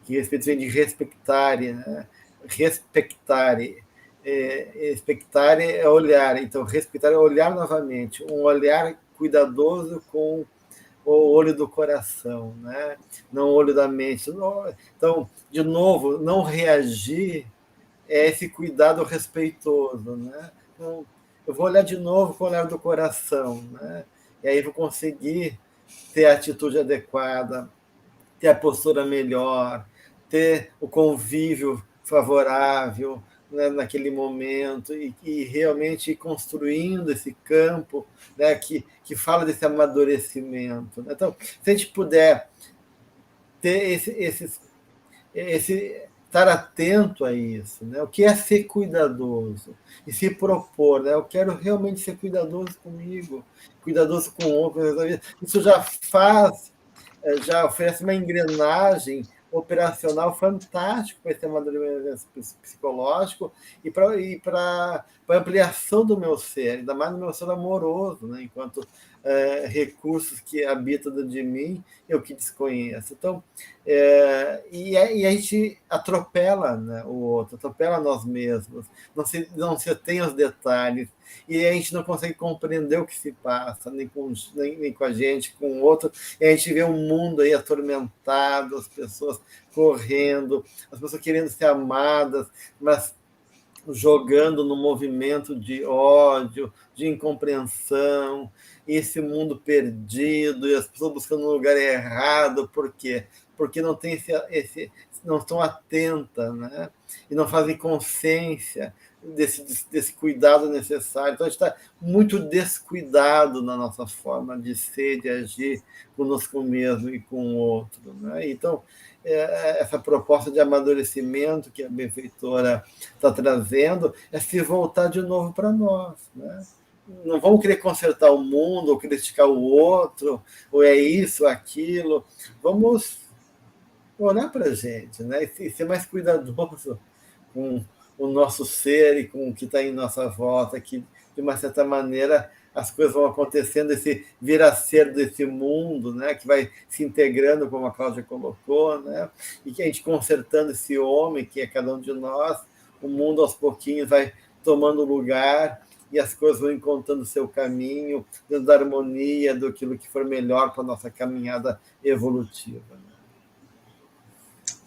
que respeito vem de respectare, né, respectare, expectare é olhar, então respeitar é olhar novamente, um olhar cuidadoso com o olho do coração, né? Não o olho da mente. Então, de novo, não reagir é esse cuidado respeitoso, né? Então, eu vou olhar de novo com o olhar do coração, né? E aí vou conseguir ter a atitude adequada, ter a postura melhor, ter o convívio favorável, né, naquele momento, e realmente ir construindo esse campo, né, que fala desse amadurecimento. Então, se a gente puder ter estar atento a isso, né? O que é ser cuidadoso e se propor, né? Eu quero realmente ser cuidadoso comigo, cuidadoso com o outro. Isso já oferece uma engrenagem operacional fantástico para esse amadurecimento psicológico e para para a ampliação do meu ser, ainda mais no meu ser amoroso, né? Enquanto recursos que habitam dentro de mim, eu que desconheço. Então, e a gente atropela, né, o outro, atropela nós mesmos, não se tem os detalhes, e a gente não consegue compreender o que se passa, nem com a gente, com o outro, e a gente vê um mundo aí atormentado, as pessoas correndo, as pessoas querendo ser amadas, mas jogando no movimento de ódio, de incompreensão, esse mundo perdido, e as pessoas buscando um lugar errado. Por quê? Porque não tem não estão atentas, né? E não fazem consciência desse cuidado necessário. Então, a gente está muito descuidado na nossa forma de ser, de agir conosco mesmo e com o outro, né? Então, essa proposta de amadurecimento que a benfeitora está trazendo é se voltar de novo para nós, né? Não vamos querer consertar o mundo ou criticar o outro, ou é isso, aquilo. Vamos olhar para a gente, né? E ser mais cuidadoso com o nosso ser e com o que está em nossa volta, que, de uma certa maneira, as coisas vão acontecendo, esse vir-a-ser desse mundo, né, que vai se integrando, como a Cláudia colocou, né, e que a gente consertando esse homem, que é cada um de nós, o mundo aos pouquinhos vai tomando lugar e as coisas vão encontrando o seu caminho, dentro da harmonia, daquilo que for melhor para a nossa caminhada evolutiva.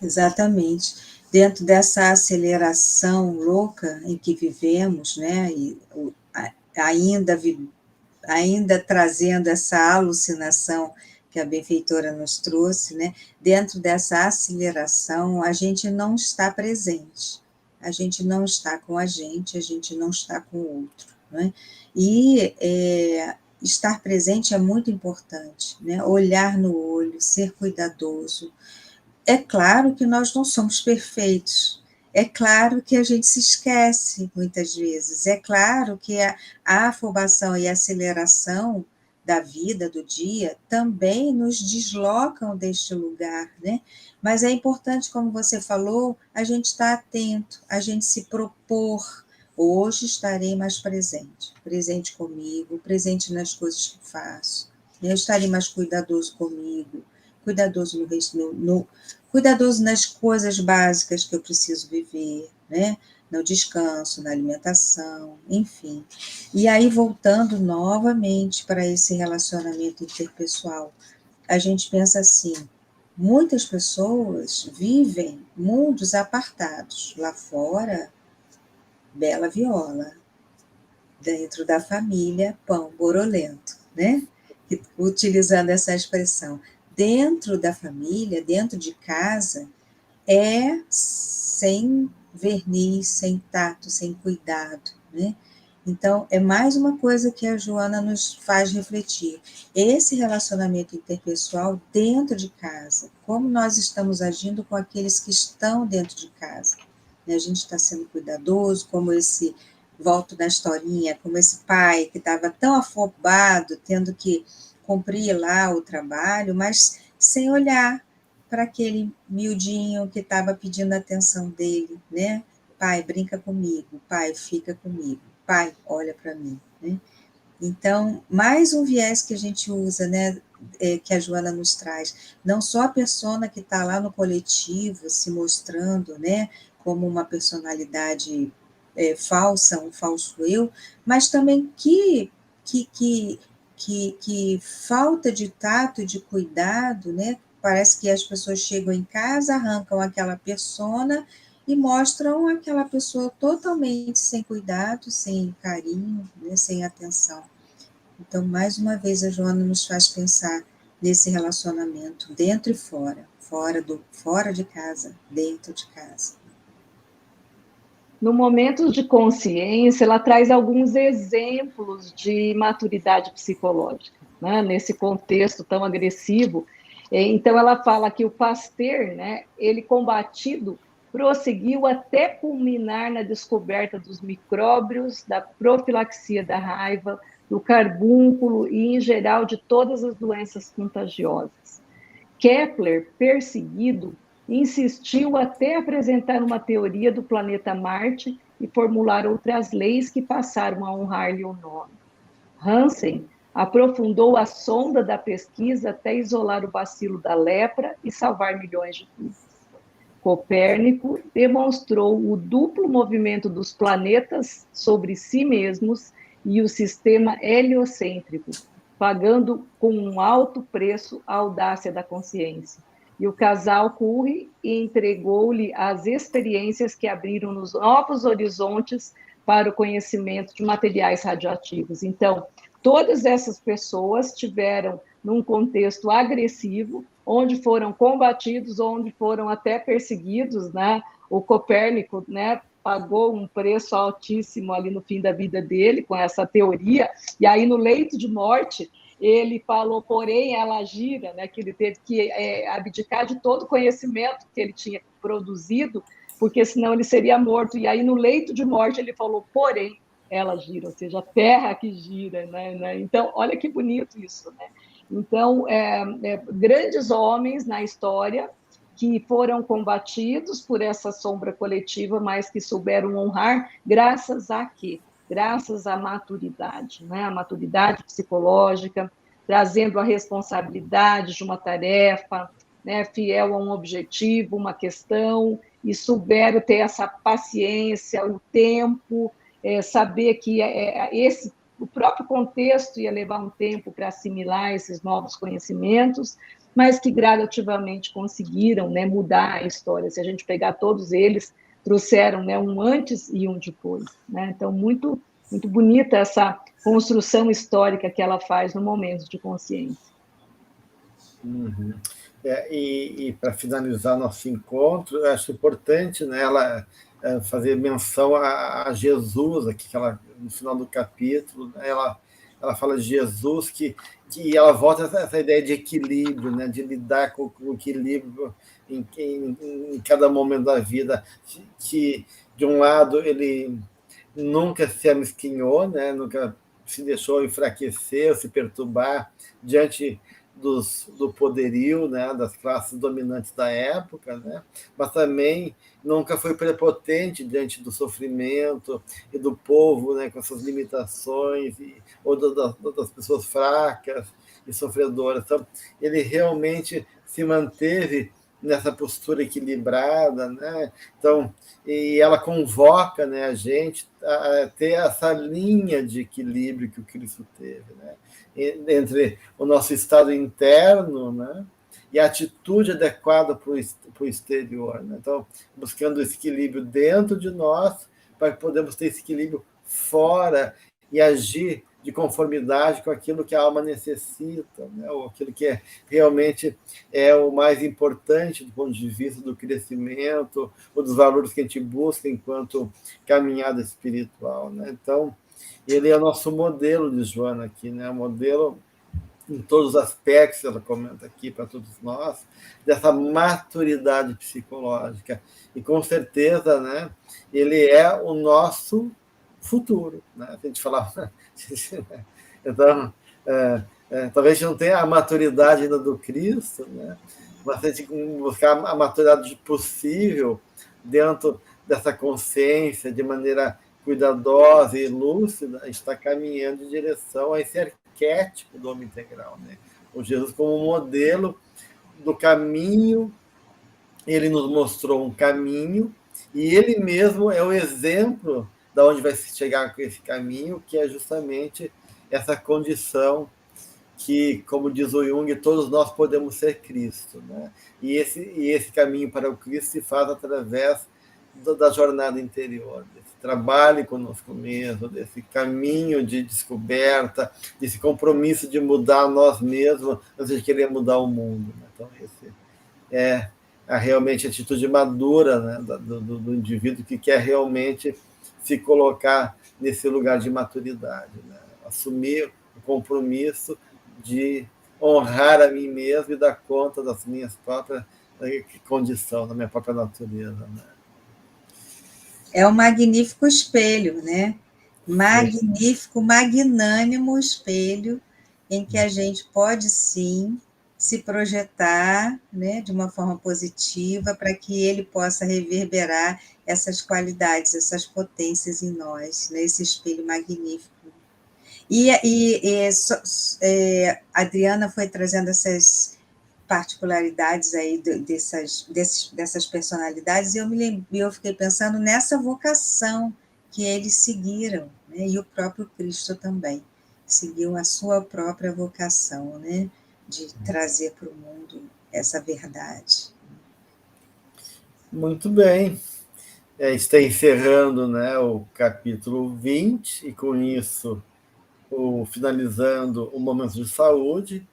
Exatamente. Dentro dessa aceleração louca em que vivemos, né, e ainda trazendo essa alucinação que a benfeitora nos trouxe, né, dentro dessa aceleração, a gente não está presente, a gente não está com a gente não está com o outro, né? E estar presente é muito importante, né? Olhar no olho, ser cuidadoso. É claro que nós não somos perfeitos, é claro que a gente se esquece muitas vezes, é claro que a afobação e a aceleração da vida, do dia, também nos deslocam deste lugar, né? Mas é importante, como você falou, a gente estar atento, a gente se propor, hoje estarei mais presente, presente comigo, presente nas coisas que faço, eu estarei mais cuidadoso comigo, cuidadoso cuidadoso nas coisas básicas que eu preciso viver, né? No descanso, na alimentação, enfim. E aí, voltando novamente para esse relacionamento interpessoal, a gente pensa assim, muitas pessoas vivem mundos apartados. Lá fora, bela viola. Dentro da família, pão borolento, né? Utilizando essa expressão. Dentro da família, dentro de casa, é sem verniz, sem tato, sem cuidado, né? Então, é mais uma coisa que a Joana nos faz refletir. Esse relacionamento interpessoal dentro de casa, como nós estamos agindo com aqueles que estão dentro de casa. A gente está sendo cuidadoso, como volto na historinha, como esse pai que estava tão afobado, tendo que cumprir lá o trabalho, mas sem olhar para aquele miudinho que estava pedindo a atenção dele, né? Pai, brinca comigo, pai, fica comigo, pai, olha para mim, né? Então, mais um viés que a gente usa, né, que a Joana nos traz, não só a persona que está lá no coletivo se mostrando, né, como uma personalidade falsa, um falso eu, mas também que falta de tato e de cuidado, né? Parece que as pessoas chegam em casa, arrancam aquela persona e mostram aquela pessoa totalmente sem cuidado, sem carinho, né? Sem atenção. Então, mais uma vez, a Joana nos faz pensar nesse relacionamento dentro e fora, fora de casa, dentro de casa. No momento de consciência, ela traz alguns exemplos de maturidade psicológica, né? Nesse contexto tão agressivo. Então, ela fala que o Pasteur, né, ele combatido, prosseguiu até culminar na descoberta dos micróbios, da profilaxia da raiva, do carbúnculo e, em geral, de todas as doenças contagiosas. Kepler, perseguido, insistiu até apresentar uma teoria do planeta Marte e formular outras leis que passaram a honrar-lhe o nome. Hansen aprofundou a sonda da pesquisa até isolar o bacilo da lepra e salvar milhões de vidas. Copérnico demonstrou o duplo movimento dos planetas sobre si mesmos e o sistema heliocêntrico, pagando com um alto preço a audácia da consciência. E o casal Curie entregou-lhe as experiências que abriram nos novos horizontes para o conhecimento de materiais radioativos. Então, todas essas pessoas tiveram num contexto agressivo, onde foram combatidos, onde foram até perseguidos, né? O Copérnico, né, pagou um preço altíssimo ali no fim da vida dele, com essa teoria, e aí no leito de morte, ele falou, porém, ela gira, né, que ele teve que abdicar de todo o conhecimento que ele tinha produzido, porque senão ele seria morto, e aí no leito de morte ele falou, porém, ela gira, ou seja, a terra que gira, né? Então, olha que bonito isso, né? Então, grandes homens na história que foram combatidos por essa sombra coletiva, mas que souberam honrar, graças a quê? Graças à maturidade, né? A maturidade psicológica, trazendo a responsabilidade de uma tarefa, né? Fiel a um objetivo, uma questão, e souberam ter essa paciência, o tempo, saber que o próprio contexto ia levar um tempo para assimilar esses novos conhecimentos, mas que gradativamente conseguiram, né, mudar a história. Se a gente pegar todos eles, trouxeram, né, um antes e um depois. Né? Então, muito, muito bonita essa construção histórica que ela faz no momento de consciência. Uhum. E para finalizar nosso encontro, eu acho importante, né, ela fazer menção a Jesus, aqui, que ela, no final do capítulo, né, ela fala de Jesus, que ela volta a essa ideia de equilíbrio, né, de lidar com o equilíbrio em cada momento da vida, que, de um lado, ele nunca se amesquinhou, né, nunca se deixou enfraquecer, se perturbar diante do poderio, né, das classes dominantes da época, né, mas também nunca foi prepotente diante do sofrimento e do povo, né, com suas limitações, ou das pessoas fracas e sofredoras. Então, ele realmente se manteve nessa postura equilibrada, né? Então, e ela convoca, né, a gente a ter essa linha de equilíbrio que o Cristo teve, né? Entre o nosso estado interno, né, e a atitude adequada para o exterior. Né? Então, buscando esse equilíbrio dentro de nós, para que podermos ter esse equilíbrio fora e agir de conformidade com aquilo que a alma necessita, né? Ou aquilo que realmente é o mais importante do ponto de vista do crescimento, ou dos valores que a gente busca enquanto caminhada espiritual. Né? Então, ele é o nosso modelo de Joana aqui, né? Modelo em todos os aspectos, ela comenta aqui para todos nós, dessa maturidade psicológica. E, com certeza, né, ele é o nosso futuro. Né? A gente falava... Então, talvez a gente não tenha a maturidade ainda do Cristo, né? Mas se a gente buscar a maturidade possível dentro dessa consciência, de maneira cuidadosa e lúcida, a gente está caminhando em direção a esse arquétipo do homem integral, né? O Jesus como modelo do caminho, ele nos mostrou um caminho, e ele mesmo é o exemplo de onde vai se chegar com esse caminho, que é justamente essa condição que, como diz o Jung, todos nós podemos ser Cristo. Né? E esse caminho para o Cristo se faz através da jornada interior, desse trabalho conosco mesmo, desse caminho de descoberta, desse compromisso de mudar nós mesmos, antes de querer mudar o mundo. Né? Então, esse é realmente a atitude madura, né, do indivíduo que quer realmente se colocar nesse lugar de maturidade, né? Assumir o compromisso de honrar a mim mesmo e dar conta das minhas próprias condições, da minha própria natureza. Né? É um magnífico espelho, né? Magnífico, magnânimo espelho, em que a gente pode, sim, se projetar, né, de uma forma positiva para que ele possa reverberar essas qualidades, essas potências em nós, né, esse espelho magnífico. A Adriana foi trazendo essas particularidades aí dessas personalidades, e eu fiquei pensando nessa vocação que eles seguiram, né? E o próprio Cristo também seguiu a sua própria vocação, né? De trazer para o mundo essa verdade. Muito bem. Está encerrando, né, o capítulo 20, e com isso finalizando o Momento de Saúde,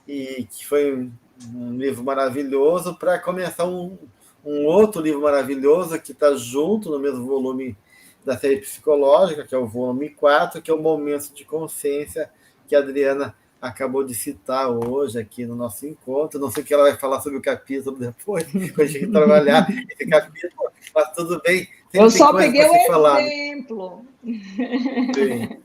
e que foi um livro maravilhoso, para começar um outro livro maravilhoso que está junto no mesmo volume da série psicológica, que é o volume 4, que é o Momento de Consciência, que a Adriana acabou de citar hoje aqui no nosso encontro. Não sei o que ela vai falar sobre o capítulo depois, quando a gente trabalhar esse capítulo, mas tudo bem. Eu só peguei o exemplo. Sim,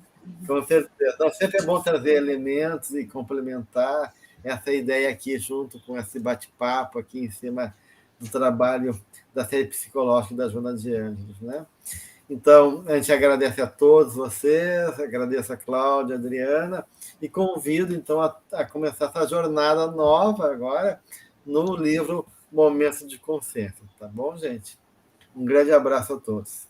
com certeza. Então, sempre é bom trazer elementos e complementar essa ideia aqui, junto com esse bate-papo aqui em cima do trabalho da série psicológica da Joana de Ângeles, né? Então, a gente agradece a todos vocês, agradeço a Cláudia, a Adriana, e convido, então, a começar essa jornada nova agora no livro Momento de Consciência, tá bom, gente? Um grande abraço a todos.